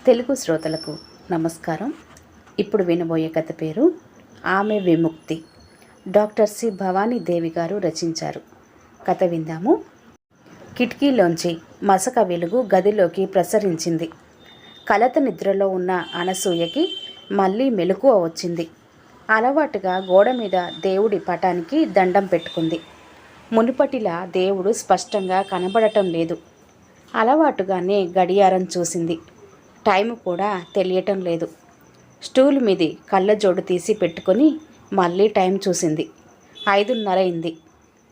తెలుగు శ్రోతలకు నమస్కారం. ఇప్పుడు వినబోయే కథ పేరు ఆమె విముక్తి. డాక్టర్ సి భవానీదేవి గారు రచించారు. కథ విందాము. కిటికీలోంచి మసక వెలుగు గదిలోకి ప్రసరించింది. కలత నిద్రలో ఉన్న అనసూయకి మళ్ళీ మెలకువ వచ్చింది. అలవాటుగా గోడ మీద దేవుడి పటానికి దండం పెట్టుకుంది. మునుపటిలా దేవుడు స్పష్టంగా కనబడటం లేదు. అలవాటుగానే గడియారం చూసింది. టైం కూడా తెలియటం లేదు. స్టూల్ మీది కళ్ళజోడు తీసి పెట్టుకొని మళ్ళీ టైం చూసింది. 5:30 అయింది.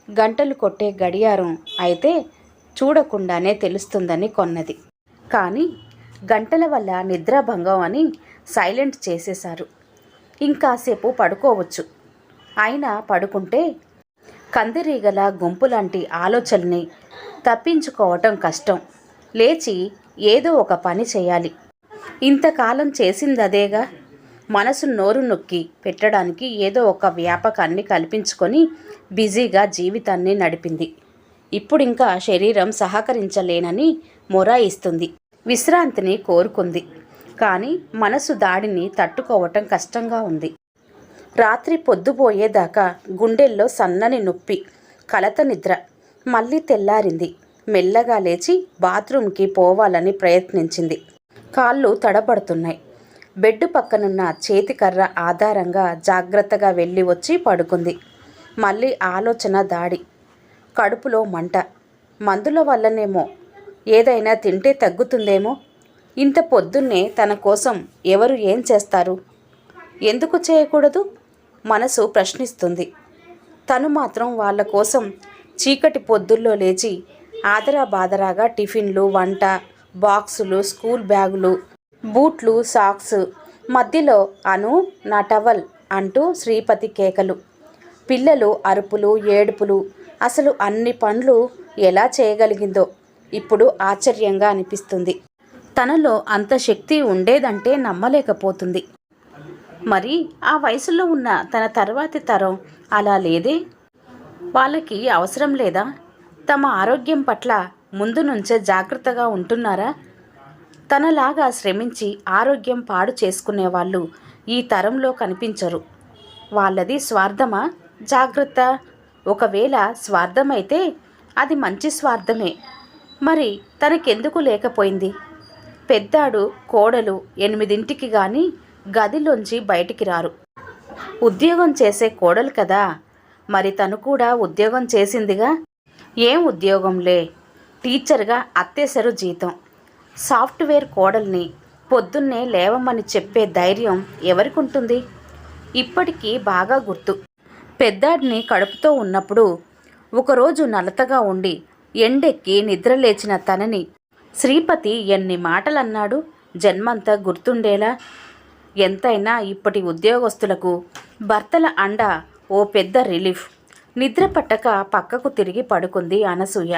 గంటలు కొట్టే గడియారం అయితే చూడకుండానే తెలుస్తుందని కొన్నది. కానీ గంటల వల్ల నిద్రాభంగం అని సైలెంట్ చేసేశారు. ఇంకాసేపు పడుకోవచ్చు. అయినా పడుకుంటే కందిరీగల గుంపులాంటి ఆలోచనల్ని తప్పించుకోవటం కష్టం. లేచి ఏదో ఒక పని చేయాలి. ఇంతకాలం చేసిందదేగా. మనసు నోరు నొక్కి పెట్టడానికి ఏదో ఒక వ్యాపకాన్ని కల్పించుకొని బిజీగా జీవితాన్ని నడిపింది. ఇప్పుడింకా శరీరం సహకరించలేనని మొరాయిస్తుంది. విశ్రాంతిని కోరుకుంది. కానీ మనసు దాడిని తట్టుకోవటం కష్టంగా ఉంది. రాత్రి పొద్దుపోయేదాకా గుండెల్లో సన్నని నొప్పి, కలత నిద్ర. మళ్ళీ తెల్లారింది. మెల్లగా లేచి బాత్రూంకి పోవాలని ప్రయత్నించింది. కాళ్ళు తడబడుతున్నాయి. బెడ్ పక్కనున్న చేతికర్ర ఆధారంగా జాగ్రత్తగా వెళ్ళి వచ్చి పడుకుంది. మళ్ళీ ఆలోచన దాడి. కడుపులో మంట. మందుల వల్లనేమో. ఏదైనా తింటే తగ్గుతుందేమో. ఇంత పొద్దున్నే తన కోసం ఎవరు ఏం చేస్తారు? ఎందుకు చేయకూడదు? మనసు ప్రశ్నిస్తుంది. తను మాత్రం వాళ్ళ కోసం చీకటి పొద్దుల్లో లేచి ఆదరాబాదరాగా టిఫిన్లు, వంట, బాక్సులు, స్కూల్ బ్యాగులు, బూట్లు, సాక్స్. మధ్యలో అను నా టవల్ అంటూ శ్రీపతి కేకలు, పిల్లలు అరుపులు, ఏడుపులు. అసలు అన్ని పనులు ఎలా చేయగలిగిందో ఇప్పుడు ఆశ్చర్యంగా అనిపిస్తుంది. తనలో అంత శక్తి ఉండేదంటే నమ్మలేకపోతుంది. మరి ఆ వయసులో ఉన్న తన తర్వాతి తరం అలా లేదే? వాళ్ళకి అవసరం లేదా? తమ ఆరోగ్యం పట్ల ముందు నుంచే జాగ్రత్తగా ఉంటున్నారా? తనలాగా శ్రమించి ఆరోగ్యం పాడు చేసుకునే వాళ్ళు ఈ తరంలో కనిపించరు. వాళ్ళది స్వార్థమా? జాగ్రత్త. ఒకవేళ స్వార్థమైతే అది మంచి స్వార్థమే. మరి తనకెందుకు లేకపోయింది? పెద్దాడు, కోడలు 8ంటికి కానీ గదిలోంచి బయటికి రారు. ఉద్యోగం చేసే కోడలు కదా. మరి తను కూడా ఉద్యోగం చేసిందిగా. ఏం ఉద్యోగంలే, టీచర్గా అత్తేసరు జీతం. సాఫ్ట్వేర్ కోడల్ని పొద్దున్నే లేవమని చెప్పే ధైర్యం ఎవరికుంటుంది? ఇప్పటికీ బాగా గుర్తు. పెద్దాడిని కడుపుతో ఉన్నప్పుడు ఒకరోజు నలతగా ఉండి ఎండెక్కి నిద్రలేచిన తనని శ్రీపతి ఎన్ని మాటలన్నాడు జన్మంతా గుర్తుండేలా. ఎంతైనా ఇప్పటి ఉద్యోగస్తులకు భర్తల అండ ఓ పెద్ద రిలీఫ్. నిద్ర పట్టక పక్కకు తిరిగి పడుకుంది అనసూయ.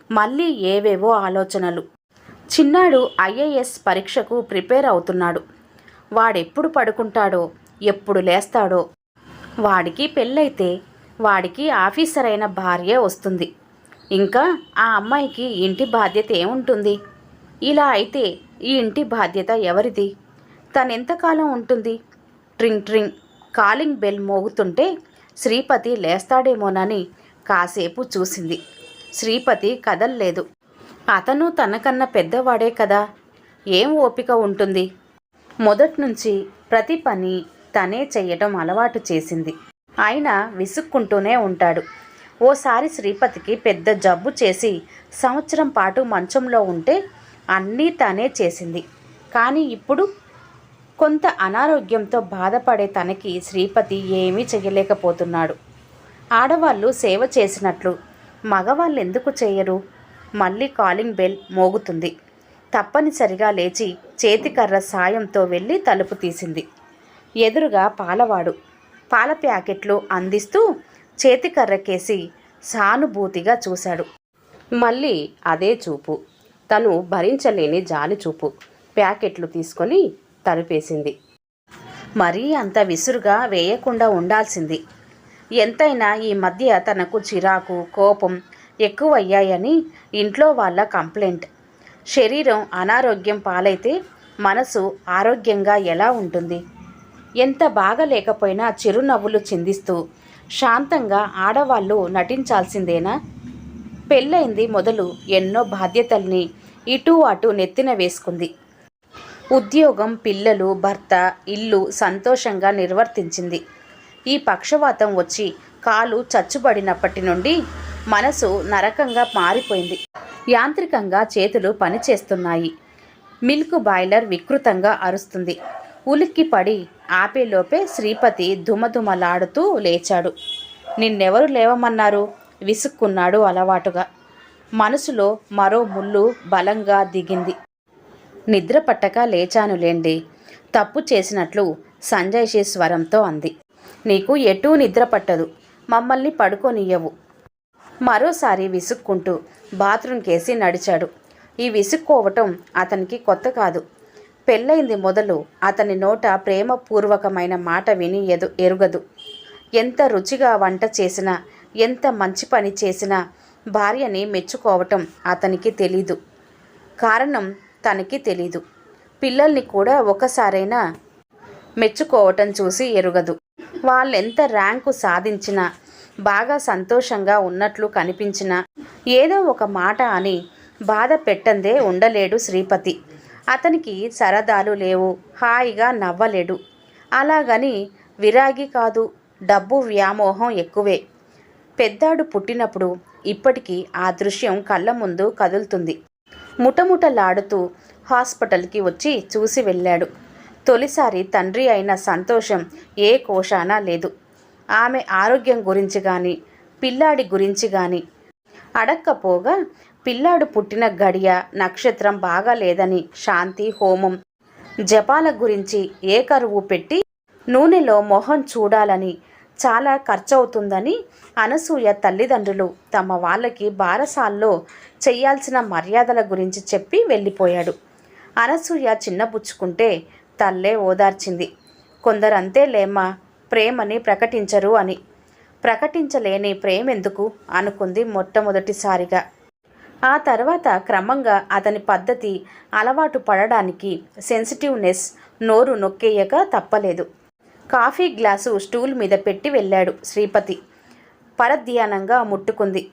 మళ్ళీ ఏవేవో ఆలోచనలు. చిన్నాడు IAS పరీక్షకు ప్రిపేర్ అవుతున్నాడు. వాడెప్పుడు పడుకుంటాడో, ఎప్పుడు లేస్తాడో. వాడికి పెళ్ళైతే వాడికి ఆఫీసర్ అయిన భార్య వస్తుంది. ఇంకా ఆ అమ్మాయికి ఇంటి బాధ్యత ఏముంటుంది? ఇలా అయితే ఈ ఇంటి బాధ్యత ఎవరిది? తనెంతకాలం ఉంటుంది? ట్రింగ్ ట్రింగ్ కాలింగ్ బెల్ మోగుతుంటే శ్రీపతి లేస్తాడేమోనని కాసేపు చూసింది. శ్రీపతి కదల్లేదు. అతను తనకన్నా పెద్దవాడే కదా. ఏం ఓపిక ఉంటుంది? మొదట్నుంచి ప్రతి పని తనే చెయ్యటం అలవాటు చేసింది. ఆయన విసుక్కుంటూనే ఉంటాడు. ఓసారి శ్రీపతికి పెద్ద జబ్బు చేసి సంవత్సరం పాటు మంచంలో ఉంటే అన్నీ తనే చేసింది. కానీ ఇప్పుడు కొంత అనారోగ్యంతో బాధపడే తనకి శ్రీపతి ఏమీ చెయ్యలేకపోతున్నాడు. ఆడవాళ్ళు సేవ చేసినట్లు మగవాళ్ళు ఎందుకు చేయరు? మళ్ళీ కాలింగ్ బెల్ మోగుతుంది. తప్పనిసరిగా లేచి చేతికర్ర సాయంతో వెళ్ళి తలుపు తీసింది. ఎదురుగా పాలవాడు పాల ప్యాకెట్లు అందిస్తూ చేతికర్రకేసి సానుభూతిగా చూశాడు. మళ్ళీ అదే చూపు. తను భరించలేని జాలి చూపు. ప్యాకెట్లు తీసుకొని తలుపేసింది. మరీ అంత విసురుగా వేయకుండా ఉండాల్సింది. ఎంతైనా ఈ మధ్య తనకు చిరాకు, కోపం ఎక్కువయ్యాయని ఇంట్లో వాళ్ళ కంప్లైంట్. శరీరం అనారోగ్యం పాలైతే మనసు ఆరోగ్యంగా ఎలా ఉంటుంది? ఎంత బాగా లేకపోయినా చిరునవ్వులు చిందిస్తూ శాంతంగా ఆడవాళ్ళు నటించాల్సిందేనా? పెళ్ళైంది మొదలు ఎన్నో బాధ్యతల్ని ఇటూ అటు నెత్తిన వేసుకుంది. ఉద్యోగం, పిల్లలు, భర్త, ఇల్లు సంతోషంగా నిర్వర్తించింది. ఈ పక్షవాతం వచ్చి కాలు చచ్చుబడినప్పటి నుండి మనసు నరకంగా మారిపోయింది. యాంత్రికంగా చేతులు పనిచేస్తున్నాయి. మిల్క్ బాయిలర్ వికృతంగా అరుస్తుంది. ఉలిక్కిపడి ఆపేలోపే శ్రీపతి దుమదుమలాడుతూ లేచాడు. నిన్నెవరు లేవమన్నారు? విసుక్కున్నాడు అలవాటుగా. మనసులో మరో ముళ్ళు బలంగా దిగింది. నిద్ర పట్టక లేచానులేండి, తప్పు చేసినట్లు సంజయ్షి స్వరంతో అంది. నీకు ఎటూ నిద్ర పట్టదు, మమ్మల్ని పడుకోనియ్యవు. మరోసారి విసుక్కుంటూ బాత్రూంకేసి నడిచాడు. ఈ విసుక్కోవటం అతనికి కొత్త కాదు. పెళ్ళైంది మొదలు అతని నోట ప్రేమపూర్వకమైన మాట విని ఎరుగదు. ఎంత రుచిగా వంట చేసినా, ఎంత మంచి పని చేసినా భార్యని మెచ్చుకోవటం అతనికి తెలీదు. కారణం తనకి తెలీదు. పిల్లల్ని కూడా ఒకసారైనా మెచ్చుకోవటం చూసి ఎరుగదు. వాళ్ళెంత ర్యాంకు సాధించినా, బాగా సంతోషంగా ఉన్నట్లు కనిపించినా ఏదో ఒక మాట అని బాధ పెట్టందే ఉండలేడు శ్రీపతి. అతనికి సరదాలు లేవు, హాయిగా నవ్వలేడు. అలాగని విరాగి కాదు, డబ్బు వ్యామోహం ఎక్కువే. పెద్దాడు పుట్టినప్పుడు ఇప్పటికీ ఆ దృశ్యం కళ్ళ ముందు కదులుతుంది. ముటముటలాడుతూ హాస్పిటల్కి వచ్చి చూసి వెళ్ళాడు. తొలిసారి తండ్రి అయిన సంతోషం ఏ కోశానా లేదు. ఆమె ఆరోగ్యం గురించి కానీ, పిల్లాడి గురించి కానీ అడక్కపోగా పిల్లాడు పుట్టిన గడియ, నక్షత్రం బాగా లేదని శాంతి హోమం, జపాల గురించి ఏ కరువు పెట్టి నూనెలో మొహం చూడాలని, చాలా ఖర్చవుతుందని అనసూయ తల్లిదండ్రులు తమ వాళ్ళకి బారసాల్లో చెయ్యాల్సిన మర్యాదల గురించి చెప్పి వెళ్ళిపోయాడు. అనసూయ చిన్నబుచ్చుకుంటే తల్లే ఓదార్చింది. కొందరంతే లేమ్మా, ప్రేమని ప్రకటించరు అని. ప్రకటించలేని ప్రేమెందుకు అనుకుంది మొట్టమొదటిసారిగా. ఆ తర్వాత క్రమంగా అతని పద్ధతి అలవాటు పడడానికి సెన్సిటివ్నెస్ నోరు నొక్కేయక తప్పలేదు. కాఫీ గ్లాసు స్టూల్ మీద పెట్టి వెళ్ళాడు శ్రీపతి. పరధ్యానంగా ముట్టుకుంది.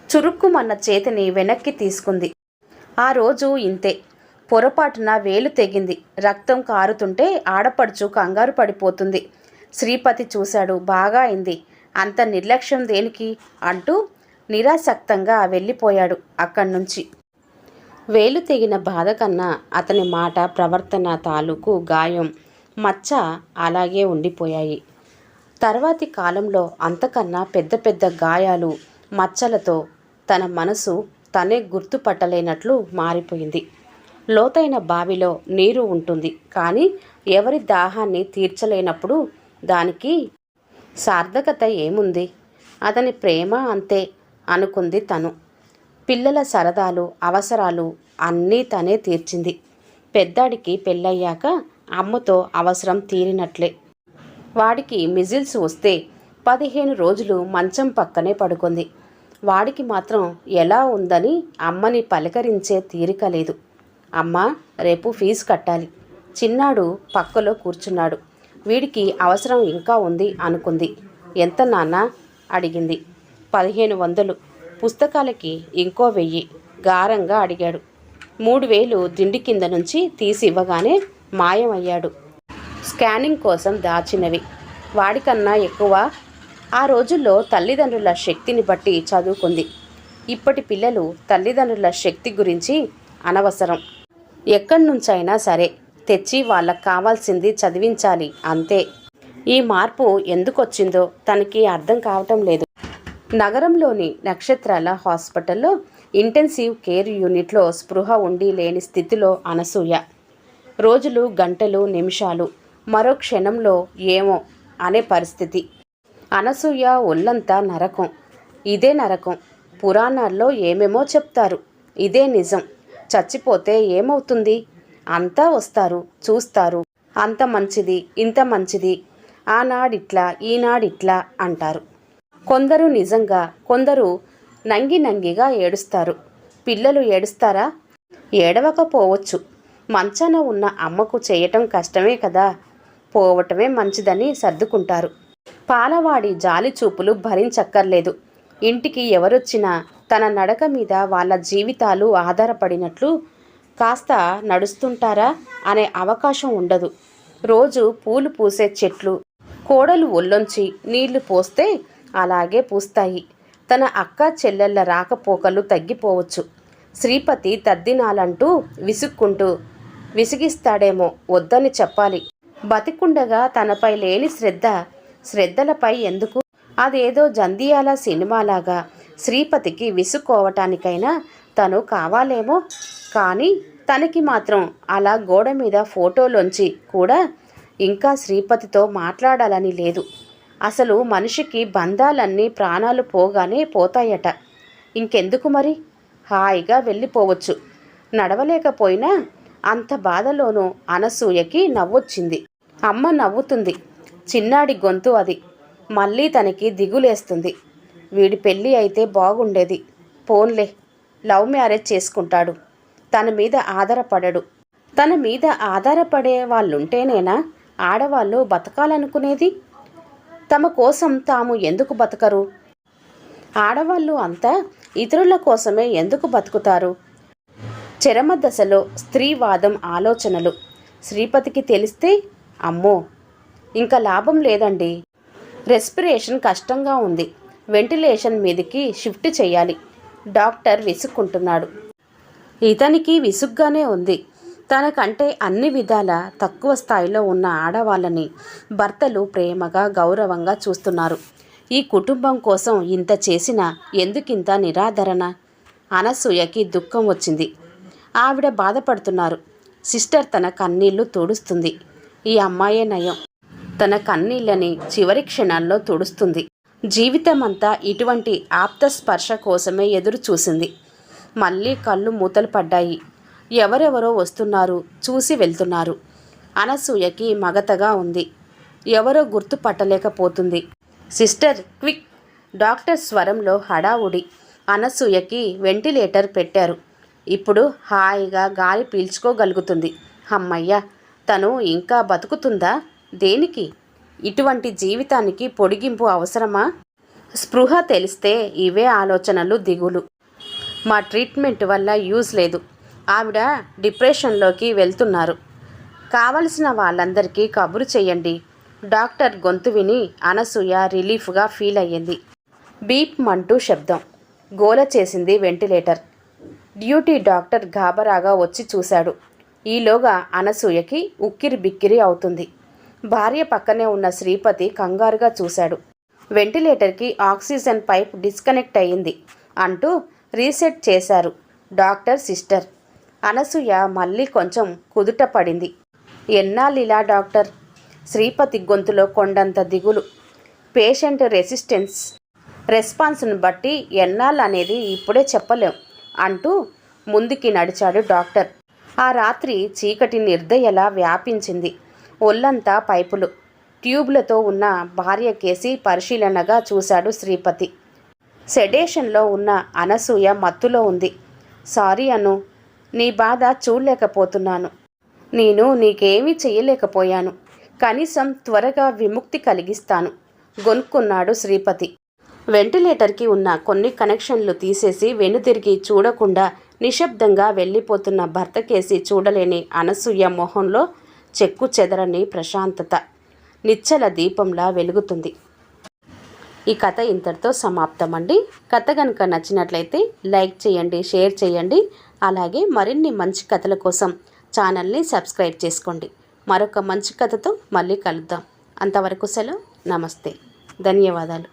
చురుక్కుమన్న చేతిని వెనక్కి తీసుకుంది. ఆ రోజు ఇంతే. పొరపాటున వేలు తెగింది. రక్తం కారుతుంటే ఆడపడుచు కంగారు పడిపోతుంది. శ్రీపతి చూశాడు. బాగా అయింది, అంత నిర్లక్ష్యం దేనికి అంటూ నిరాసక్తంగా వెళ్ళిపోయాడు అక్కడి నుంచి. వేలు తెగిన బాధ కన్నా అతని మాట, ప్రవర్తన తాలూకు గాయం, మచ్చ అలాగే ఉండిపోయాయి. తర్వాతి కాలంలో అంతకన్నా పెద్ద పెద్ద గాయాలు, మచ్చలతో తన మనసు తనే గుర్తుపట్టలేనట్లు మారిపోయింది. లోతైన బావిలో నీరు ఉంటుంది, కానీ ఎవరి దాహాన్ని తీర్చలేనప్పుడు దానికి సార్థకత ఏముంది? అతని ప్రేమ అంతే అనుకుంది తను. పిల్లల సరదాలు, అవసరాలు అన్నీ తనే తీర్చింది. పెద్దాడికి పెళ్ళయ్యాక అమ్మతో అవసరం తీరినట్లే. వాడికి మిజిల్స్ వస్తే 15 రోజులు మంచం పక్కనే పడుకుంది. వాడికి మాత్రం ఎలా ఉందని అమ్మని పలకరించే తీరిక లేదు. అమ్మా, రేపు ఫీజు కట్టాలి. చిన్నాడు పక్కలో కూర్చున్నాడు. వీడికి అవసరం ఇంకా ఉంది అనుకుంది. ఎంత నాన్న అడిగింది. 1500. పుస్తకాలకి ఇంకో 1000 గారంగా అడిగాడు. 3000 దిండి కింద నుంచి తీసి ఇవ్వగానే మాయమయ్యాడు. స్కానింగ్ కోసం దాచినవి. వాడికన్నా ఎక్కువ. ఆ రోజుల్లో తల్లిదండ్రుల శక్తిని బట్టి చదువుకుంది. ఇప్పటి పిల్లలు తల్లిదండ్రుల శక్తి గురించి అనవసరం. ఎక్కడి నుంచైనా సరే తెచ్చి వాళ్ళకు కావాల్సింది చదివించాలి, అంతే. ఈ మార్పు ఎందుకొచ్చిందో తనకి అర్థం కావటం లేదు. నగరంలోని నక్షత్రాల హాస్పిటల్లో ఇంటెన్సివ్ కేర్ యూనిట్లో స్పృహ ఉండి లేని స్థితిలో అనసూయ. రోజులు, గంటలు, నిమిషాలు మరో క్షణంలో ఏమో అనే పరిస్థితి. అనసూయ ఒళ్ళంతా నరకం. ఇదే నరకం. పురాణాల్లో ఏమేమో చెప్తారు, ఇదే నిజం. చచ్చిపోతే ఏమవుతుంది? అంతా వస్తారు, చూస్తారు, అంత మంచిది, ఇంత మంచిది, ఆనాడిట్లా ఈనాడిట్లా అంటారు. కొందరు నిజంగా, కొందరు నంగిగా ఏడుస్తారు. పిల్లలు ఏడుస్తారా? ఏడవకపోవచ్చు. మంచాన ఉన్న అమ్మకు చేయటం కష్టమే కదా, పోవటమే మంచిదని సర్దుకుంటారు. పాలవాడి జాలి చూపులు భరించక్కర్లేదు. ఇంటికి ఎవరొచ్చినా తన నడక మీద వాళ్ళ జీవితాలు ఆధారపడినట్లు కాస్త నడుస్తుంటారా అనే అవకాశం ఉండదు. రోజు పూలు పూసే చెట్లు కోడలు ఒళ్ళొంచి నీళ్లు పోస్తే అలాగే పూస్తాయి. తన అక్క చెల్లెళ్ళ రాకపోకలు తగ్గిపోవచ్చు. శ్రీపతి తద్దినాలంటూ విసుక్కుంటూ విసిగిస్తాడేమో, వద్దని చెప్పాలి. బతికుండగా తనపై లేని శ్రద్ధలపై ఎందుకు? అదేదో జంధ్యాల సినిమాలాగా శ్రీపతికి విసుక్కోవటానికైనా తను కావాలేమో. కానీ తనకి మాత్రం అలా గోడ మీద ఫోటోలోంచి కూడా ఇంకా శ్రీపతితో మాట్లాడాలని లేదు. అసలు మనిషికి బంధాలన్నీ ప్రాణాలు పోగానే పోతాయట. ఇంకెందుకు మరి? హాయిగా వెళ్ళిపోవచ్చు. నడవలేకపోయినా అంత బాధలోనూ అనసూయకి నవ్వొచ్చింది. అమ్మ నవ్వుతుంది. చిన్నాడి గొంతు అది. మళ్ళీ తనకి దిగులేస్తుంది. వీడి పెళ్ళి అయితే బాగుండేది. పోన్లే, లవ్ మ్యారేజ్ చేసుకుంటాడు. తన మీద ఆధారపడడు. తన మీద ఆధారపడే వాళ్ళుంటేనేనా ఆడవాళ్ళు బతకాలనుకునేది? తమ కోసం తాము ఎందుకు బతకరు? ఆడవాళ్ళు అంతా ఇతరుల కోసమే ఎందుకు బతుకుతారు? చరమదశలో స్త్రీవాదం ఆలోచనలు శ్రీపతికి తెలిస్తే అమ్మో, ఇంకా లాభం లేదండి. రెస్పిరేషన్ కష్టంగా ఉంది. వెంటిలేషన్ మీదకి షిఫ్ట్ చేయాలి. డాక్టర్ విసుక్కుంటున్నాడు. ఇతనికి విసుగ్గానే ఉంది. తనకంటే అన్ని విధాల తక్కువ స్థాయిలో ఉన్న ఆడవాళ్ళని భర్తలు ప్రేమగా గౌరవంగా చూస్తున్నారు. ఈ కుటుంబం కోసం ఇంత చేసినా ఎందుకింత నిరాదరణ? అనసూయకి దుఃఖం వచ్చింది. ఆవిడ బాధపడుతున్నారు. సిస్టర్ తన కన్నీళ్లు తుడుస్తుంది. ఈ అమ్మాయే నయం. తన కన్నీళ్ళని చివరి క్షణాల్లో తుడుస్తుంది. జీవితమంతా ఇటువంటి ఆప్త స్పర్శ కోసమే ఎదురు చూసింది. మళ్ళీ కళ్ళు మూతలు పడ్డాయి. ఎవరెవరో వస్తున్నారు, చూసి వెళ్తున్నారు. అనసూయకి మగతగా ఉంది. ఎవరో గుర్తుపట్టలేకపోతుంది. Sister, quick! డాక్టర్ స్వరంలో హడావుడి. అనసూయకి వెంటిలేటర్ పెట్టారు. ఇప్పుడు హాయిగా గాలి పీల్చుకోగలుగుతుంది. అమ్మయ్య, తను ఇంకా బతుకుతుందా? దేనికి? ఇటువంటి జీవితానికి పొడిగింపు అవసరమా? స్పృహ తెలిస్తే ఇవే ఆలోచనలు, దిగులు. మా ట్రీట్మెంట్ వల్ల యూజ్ లేదు. ఆవిడ డిప్రెషన్లోకి వెళ్తున్నారు. కావలసిన వాళ్ళందరికీ కబురు చెయ్యండి. డాక్టర్ గొంతు విని అనసూయ రిలీఫ్గా ఫీల్ అయ్యింది. బీప్ మంటూ శబ్దం. గోల చేసింది వెంటిలేటర్. డ్యూటీ డాక్టర్ గాబరాగా వచ్చి చూశాడు. ఈలోగా అనసూయకి ఉక్కిరి బిక్కిరి అవుతుంది. భార్య పక్కనే ఉన్న శ్రీపతి కంగారుగా చూశాడు. వెంటిలేటర్కి ఆక్సిజన్ పైప్ డిస్కనెక్ట్ అయ్యింది అంటూ రీసెట్ చేశారు డాక్టర్, సిస్టర్. అనసూయ మళ్ళీ కొంచెం కుదుట పడింది. ఎన్నాళ్ళిలా డాక్టర్? శ్రీపతి గొంతులో కొండంత దిగులు. పేషెంట్ రెస్పాన్స్ను బట్టి ఎన్నాళ్ళనేది ఇప్పుడే చెప్పలేం అంటూ ముందుకి నడిచాడు డాక్టర్. ఆ రాత్రి చీకటి నిర్దయలా వ్యాపించింది. ఒళ్ళంతా పైపులు, ట్యూబ్లతో ఉన్న భార్య కేసి పరిశీలనగా చూశాడు శ్రీపతి. సెడేషన్లో ఉన్న అనసూయ మత్తులో ఉంది. సారీ అను, నీ బాధ చూడలేకపోతున్నాను. నేను నీకేమీ చెయ్యలేకపోయాను. కనీసం త్వరగా విముక్తి కలిగిస్తాను గొనుక్కున్నాడు శ్రీపతి. వెంటిలేటర్కి ఉన్న కొన్ని కనెక్షన్లు తీసేసి వెనుతిరిగి చూడకుండా నిశ్శబ్దంగా వెళ్ళిపోతున్న భర్త కేసి చూడలేని అనసూయ మొహంలో చెక్కు చెదరని ప్రశాంతత నిచ్చల దీపంలా వెలుగుతుంది. ఈ కథ ఇంతటితో సమాప్తమండి. కథ కనుక నచ్చినట్లయితే లైక్ చేయండి, షేర్ చేయండి. అలాగే మరిన్ని మంచి కథల కోసం ఛానల్ని సబ్స్క్రైబ్ చేసుకోండి. మరొక మంచి కథతో మళ్ళీ కలుద్దాం. అంతవరకు సెలవు. నమస్తే. ధన్యవాదాలు.